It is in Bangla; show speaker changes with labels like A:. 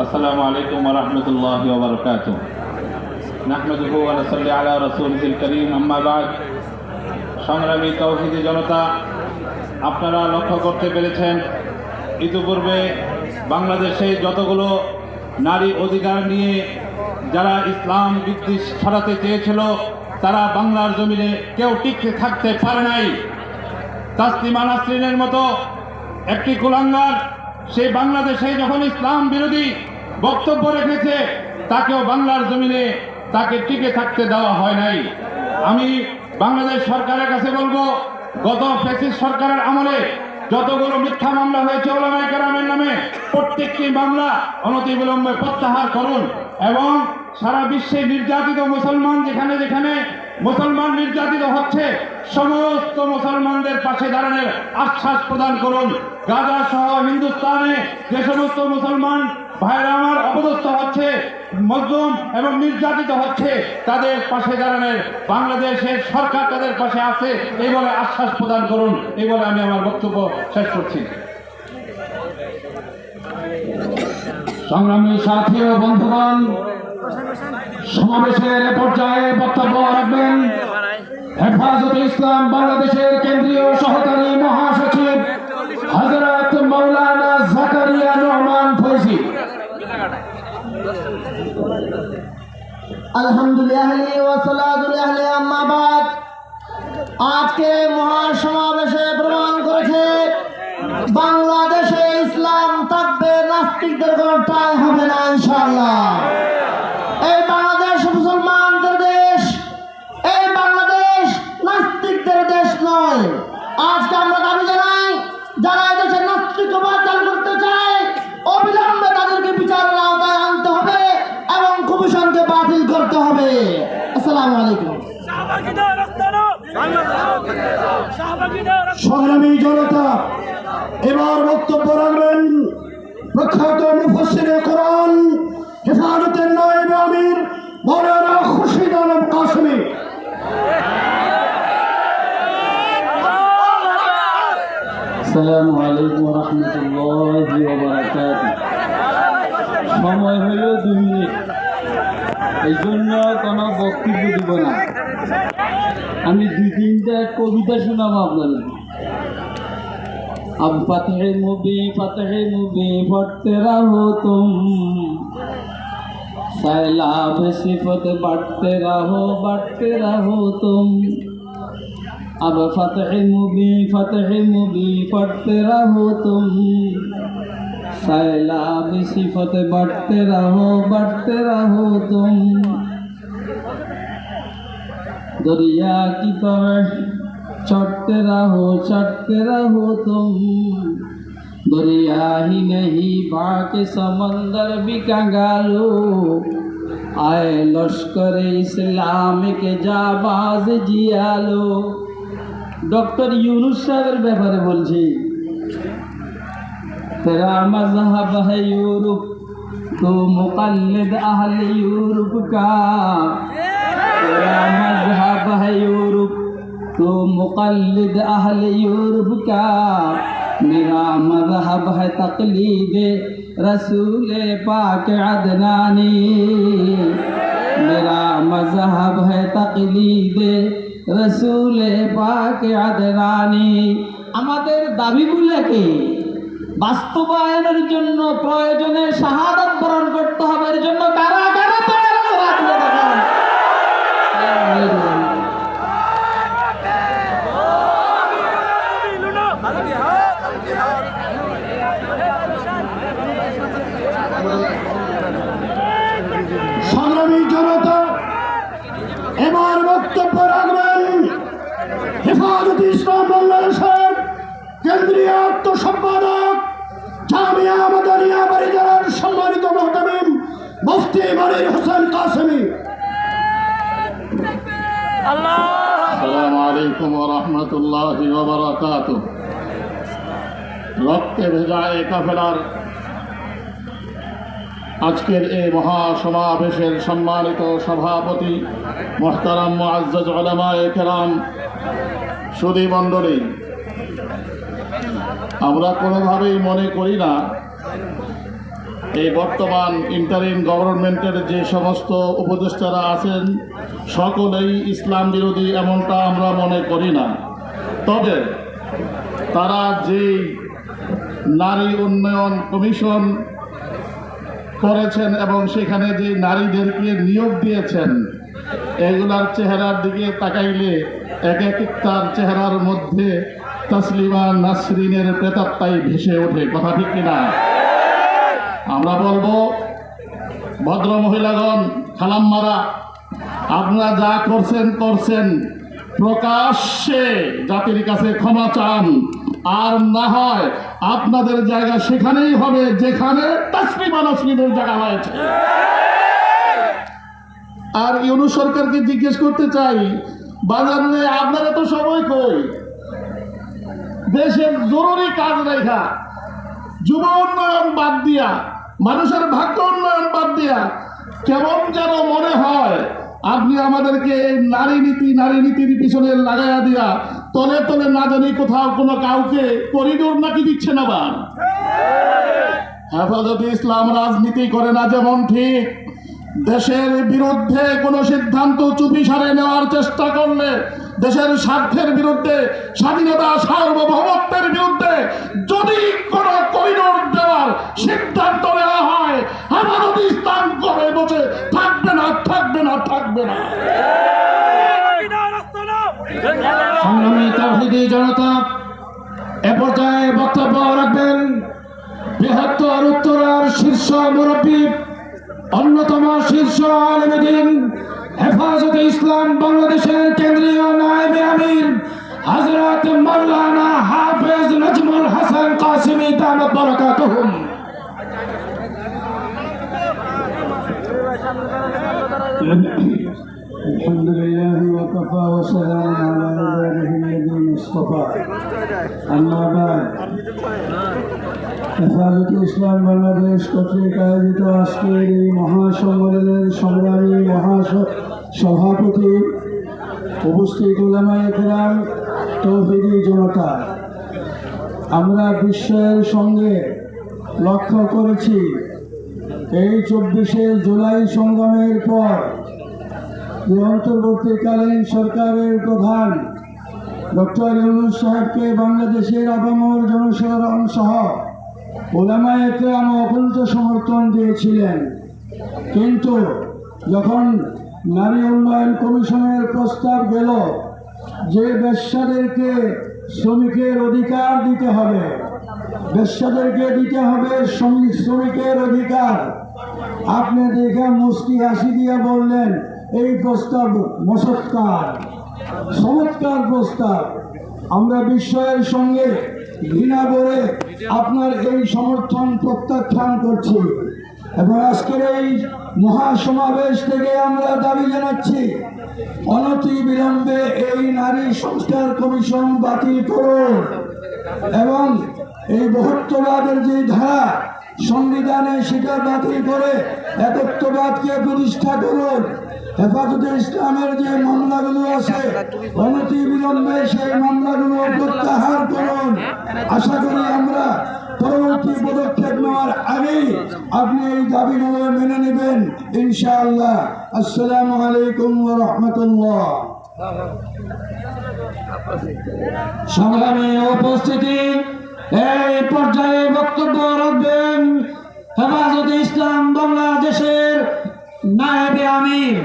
A: আসসালামু আলাইকুম ওয়া রাহমাতুল্লাহি ওয়া বারাকাতুহু। নাহমাদুহু ওয়া নুসাল্লি আলা রাসূলিল কারীম, আম্মা বা'দ। সংগ্রামী তাওহীদি জনতা, আপনারা লক্ষ্য করতে পেরেছেন ইতিপূর্বে বাংলাদেশে যতগুলো নারী অধিকার নিয়ে যারা ইসলাম বিদ্বেষ ছড়াতে চেয়েছিল, তারা বাংলার জমিনে কেউ টিকে থাকতে পারে নাই। তাসলিমা নাসরিনের মতো একটি কুলাঙ্গার সেই বাংলাদেশে যখন ইসলাম বিরোধী বক্তব্য রেখেছে, তাকেও বাংলার জমিনে তাকে টিকে থাকতে দেওয়া হয় নাই। আমি বাংলাদেশ সরকারের কাছে বলবো, গত ফ্যাসিস্ট সরকারের আমলে যতগুলো মিথ্যা মামলা হয়েছে উলামায়ে কেরামের নামে, প্রত্যেকটি মামলা অনতিবিলম্বে প্রত্যাহার করুন এবং সারা বিশ্বে নির্যাতিত মুসলমান, যেখানে যেখানে মুসলমান নির্যাতিত হচ্ছে, সমস্ত মুসলমানদের পাশে দাঁড়ানোর আশ্বাস প্রদান করুন। গাজা সহ হিন্দুস্তানে যে সমস্ত মুসলমান ভাইরা আমার অপদস্থ হচ্ছে, মজলুম এবং নির্যাতিত হচ্ছে, তাদের পাশে দাঁড়ানোর বাংলাদেশের সরকার তাদের পাশে আছে, এই বলে আশ্বাস প্রদান করুন। এই বলে আমি আমার বক্তব্য শেষ করছি।
B: সংগ্রামী সাথী ও বন্ধুগণ, সমাবেশের পর্যায়ে বক্তব্য রাখবেন হেফাজতে ইসলাম বাংলাদেশের কেন্দ্রীয় সহকারী মহাসচিব হযরত মাওলানা জাকারিয়া নোমান ফৈজি।
C: আলহামদুলিল্লাহ ওয়া সালাতু আলাইহি আম্মা বাদ। আজকে মহাসমাবেশে প্রমাণ করেছে বাংলাদেশে ইসলাম থাকবে, নাস্তিকদের কোনো ঠাঁই হবে না ইনশাআল্লাহ। এই বাংলাদেশ মুসলমানদের দেশ, এই বাংলাদেশ নাস্তিকদের দেশ নয়। আজকে আমরা দাবি জানাই, যারা এদেশে নাস্তিকবাদ চালু করতে চায়, অবিলম্বে তাদেরকে বিচারের আওতায় আনতে হবে এবং কমিশনকে বাতিল করতে হবে। আসসালামু আলাইকুম।
B: সংগ্রামী জনতা, এবার বক্তব্য রাখবেন প্রখ্যাত মুফাসসিরে কোরআন হেফাজতের নায়েব আমির মাওলানা খুরশিদ আলম কাসেমী।
D: আসসালামু আলাইকুম ওয়া রাহমাতুল্লাহি ওয়া বারাকাতুহু। সময় হইল 2 মিনিট, এই জন্য কোনো বক্তব্য দিব না। আমি 2-3টা কবিতা শোনাবো আপনাদের। अब फतह मुबी बढ़ते रहो तुम, सैलाब सिफत बढ़ते रहो तुम। अब फतह मुबी पढ़ते रहो तुम, सैलाब सिफत बढ़ते रहो तुम। दरिया की तरह चढ़ते रहो तुम, दरिया ही नहीं बाके समंदर भी कंगालो। आए लश्कर इस्लाम के जाबाज जियालो। डॉक्टर यूनुस साहब ব্যাপারে বলছি, तेरा मजहब है यूरोप, तो मुकल्लिद अहले यूरोप का। तेरा मजहब है यूरोप, तो मुकल्लिद अहले यूरोप का। मेरा मजहब है तकलीद रसूल पाक अदनानी। मेरा मजहब है तकलीद रसूल पाक अदनानी। আমাদের দাবিগুলোকে বাস্তবায়নের জন্য প্রয়োজনে শাহাদাত বরণ করতে হবে। এর জন্য কারা কারা তৈরি রাখতে থাকেন।
B: সংগ্রামী জনতা, এবার বক্তব্য রাখবেন হেফাজতে ইসলাম বাংলাদেশের কেন্দ্রীয় আত্মসম্পাদক জামিয়া মাদানিয়া বারিজার সম্মানিত মুহতামিম মুফতি মনির হোসেন কাসেমী।
E: আসসালামু আলাইকুম ওয়া রাহমাতুল্লাহি ওয়া বারাকাতুহু। রক্তে ভেজা এই কাফেলার আজকের এই মহাসমাবেশের সম্মানিত সভাপতি মুহতারাম মুআজ্জাজ উলামায়ে কেরাম, সুধী মণ্ডলী, আমরা কোনোভাবেই মনে করি না এই বর্তমান ইন্টারিম গভর্নমেন্টের যে সমস্ত উপদেষ্টারা আছেন সকলেই ইসলাম বিরোধী এমনটা আমরা মনে করি না। তবে তারা যেই নারী উন্নয়ন কমিশন করেছেন এবং সেখানে যে নারীদেরকে নিয়োগ দিয়েছেন, এগুলার চেহারার দিকে তাকাইলে এক একটার চেহারার মধ্যে তাসলিমা নাসরিনের প্রেতাত্মাই ভেসে ওঠে। কথা ঠিক কিনা? আমরা বলবো, ভদ্র মহিলাগণ, খালাম্মারা, আপনারা যা করছেন প্রকাশ্যে জাতির কাছে ক্ষমা চান, আর না হয় আপনাদের জায়গা সেখানেই হবে যেখানে তাসলিমা নাসরিনের জায়গা হয়েছে। আর ইউনূস সরকারকে জিজ্ঞেস করতে চাই, বাজারে আপনারা তো সময় কই? দেশের জরুরি কাজ রেখা, যুব উন্নয়ন বাদ দিয়া, মানুষের ভাগ্য উন্নয়ন বাদ দিয়া, কেমন যেন মনে হয় আপনি আমাদেরকে এই নারী নীতির পিছনে লাগাইয়া দিয়া তলে তলে না জানি কোথাও কোনো কাউকে করিডোর নাকি দিচ্ছেন। আবার হেফাজতে ইসলাম রাজনীতি করে না যেমন ঠিক, দেশের বিরুদ্ধে কোনো সিদ্ধান্ত চুপিসারে নেওয়ার চেষ্টা করলে, দেশের স্বার্থের বিরুদ্ধে, স্বাধীনতা সার্বভৌমত্বের বিরুদ্ধে যদি কোনো করিডোর দেওয়ার সিদ্ধান্ত নেওয়া হয়, হেফাজতে ইসলাম করে বসে থাকবে না।
B: সংগ্রামী তাওহীদি জনতা, এ পর্যায়ে বক্তব্য রাখবেন বৃহত্তর উত্তরার শীর্ষ মুরব্বী, অন্যতম শীর্ষ আলেমে দ্বীন, হেফাজতে ইসলাম বাংলাদেশের কেন্দ্রীয় নায়েবে আমির হযরত মাওলানা হাফেজ নাজমুল হাসান কাসেমী দামাত বারাকাতুহুম।
D: الحمد لله وكفى وسلام على عباده الذين اصطفى أما بعد হেফাজতে ইসলাম বাংলাদেশ কর্তৃক আয়োজিত আজকের এই মহাসম্মেলনের সংগ্রামী সভাপতি, উপস্থিত উলামায়ে কেরাম, তাওহীদি জনতা, আমরা বিশ্বের সঙ্গে লক্ষ্য করেছি এই 24শে জুলাই সংগ্রামের পর যে অন্তর্বর্তীকালীন সরকারের প্রধান ডক্টর ইউনূস সাহেবকে বাংলাদেশের আপামর জনসাধারণ সহ উলামায়ে কেরাম অকুণ্ঠ সমর্থন দিয়েছিলেন, কিন্তু যখন নারী উন্নয়ন কমিশনের প্রস্তাব গেল যে বেশ্যাদেরকে শ্রমিকের অধিকার দিতে হবে, বেশ্যাদেরকে দিতে হবে শ্রমিকের অধিকার, আপনি দেখে মুস্কি হাসি দিয়ে বললেন এই প্রস্তাব চমৎকার প্রস্তাব। আমরা বিস্ময়ের সঙ্গে ঘৃণা করে আপনার এই সমর্থন প্রত্যাখ্যান করছি এবং আজকের এই মহাসমাবেশ থেকে আমরা দাবি জানাচ্ছি, অনতি বিলম্বে এই নারী সংস্কার কমিশন বাতিল করুন এবং এই বহুত্ববাদের যে ধারা সংবিধানে সেটা বাতিল করে একত্ববাদকে প্রতিষ্ঠা করুন। হেফাজতে ইসলামের যে মামলাগুলো আছে অনতি বিলম্বে সেই মামলাগুলো প্রত্যাহার করুন। আশা করি আমরা পরবর্তী পদক্ষেপ নেওয়ার আগেই আপনি এই দাবিগুলো মেনে নেবেন ইনশাআল্লাহ। আসসালামু আলাইকুম ওয়া রাহমাতুল্লাহ।
C: সংগ্রামী উপস্থিতি, এই পর্যায়ে বক্তব্য রাখবেন হেফাজতে ইসলাম বাংলাদেশের নায়েবে আমির